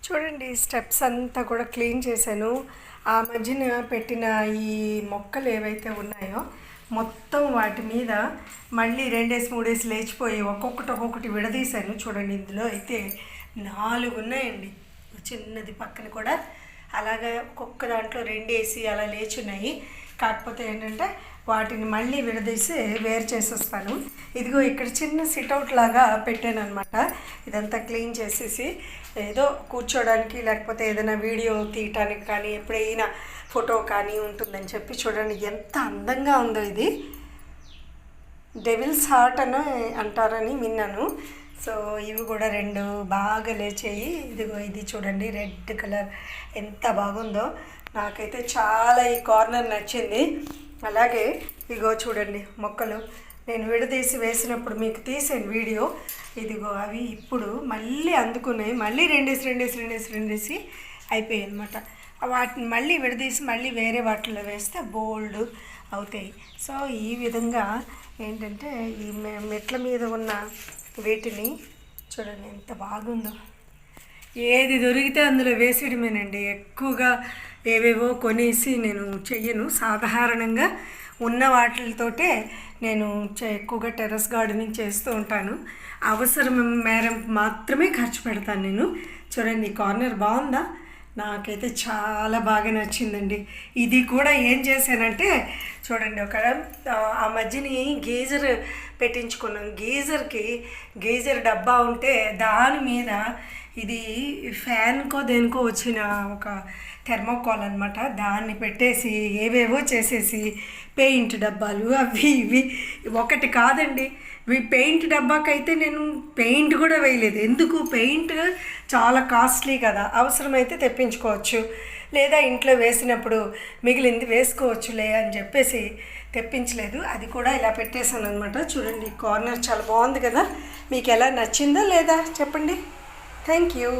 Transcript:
చూడండి స్టెప్స్ అంతా కూడా క్లీన్ చేశాను. ఆ మధ్యన పెట్టిన ఈ మొక్కలు ఏవైతే ఉన్నాయో మొత్తం వాటి మీద మళ్ళీ 2 డేస్ 3 డేస్ లేచిపోయి ఒక్కొక్కటి విడదీశాను. చూడండి ఇందులో అయితే 4 ఉన్నాయండి. చిన్నది పక్కన కూడా అలాగే ఒక్కొక్క దాంట్లో 2 వేసి అలా లేచున్నాయి. కాకపోతే ఏంటంటే వాటిని మళ్ళీ విడదీసి వేరు చేసేస్తాను. ఇదిగో ఇక్కడ చిన్న సిట్అవుట్ లాగా పెట్టాను అనమాట. ఇదంతా క్లీన్ చేసేసి ఏదో కూర్చోడానికి లేకపోతే ఏదైనా వీడియో తీయటానికి కానీ ఎప్పుడైనా ఫోటో కానీ ఉంటుందని చెప్పి చూడండి ఎంత అందంగా ఉందో. ఇది డెవిల్స్ హార్ట్ అని అంటారని విన్నాను. సో ఇవి కూడా 2 బాగా లేచాయి. ఇదిగో ఇది చూడండి రెడ్ కలర్ ఎంత బాగుందో. నాకైతే చాలా ఈ కార్నర్ నచ్చింది. అలాగే ఇగో చూడండి మొక్కలు నేను విడదీసి వేసినప్పుడు మీకు తీసాను వీడియో. ఇదిగో అవి ఇప్పుడు మళ్ళీ అందుకున్నాయి. మళ్ళీ 2 డేసి అయిపోయాయి అనమాట. వాటిని మళ్ళీ విడదీసి మళ్ళీ వేరే వాటిలో వేస్తే బోల్డ్ అవుతాయి. సో ఈ విధంగా ఏంటంటే ఈ మెట్ల మీద ఉన్న వీటిని చూడండి ఎంత బాగుందో. ఏది దొరికితే అందులో వేసేయడమేనండి. ఎక్కువగా ఏవేవో కొనేసి నేను చెయ్యను. సాధారణంగా ఉన్న వాటితోటే నేను ఎక్కువగా టెర్రస్ గార్డెనింగ్ చేస్తూ ఉంటాను. అవసరం మేర మాత్రమే ఖర్చు పెడతాను నేను. చూడండి ఈ కార్నర్ బాగుందా? నాకైతే చాలా బాగా నచ్చిందండి. ఇది కూడా ఏం చేశానంటే చూడండి ఆ మధ్యని గీజర్ పెట్టించుకున్నాం. గీజర్ డబ్బా ఉంటే దాని మీద ఇది ఫ్యాన్కో దేనికో వచ్చిన ఒక థెర్మోకాల్ అనమాట. దాన్ని పెట్టేసి ఏవేవో చేసేసి పెయింట్ డబ్బాలు అవి ఇవి ఒకటి కాదండి. పెయింట్ డబ్బాకైతే నేను పెయింట్ కూడా వేయలేదు. ఎందుకు? పెయింట్ చాలా కాస్ట్లీ కదా. అవసరమైతే తెప్పించుకోవచ్చు, లేదా ఇంట్లో వేసినప్పుడు మిగిలింది వేసుకోవచ్చులే అని చెప్పేసి తెప్పించలేదు. అది కూడా ఇలా పెట్టేశాను అనమాట. చూడండి కార్నర్ చాలా బాగుంది కదా. మీకు ఎలా నచ్చిందా లేదా చెప్పండి. Thank you.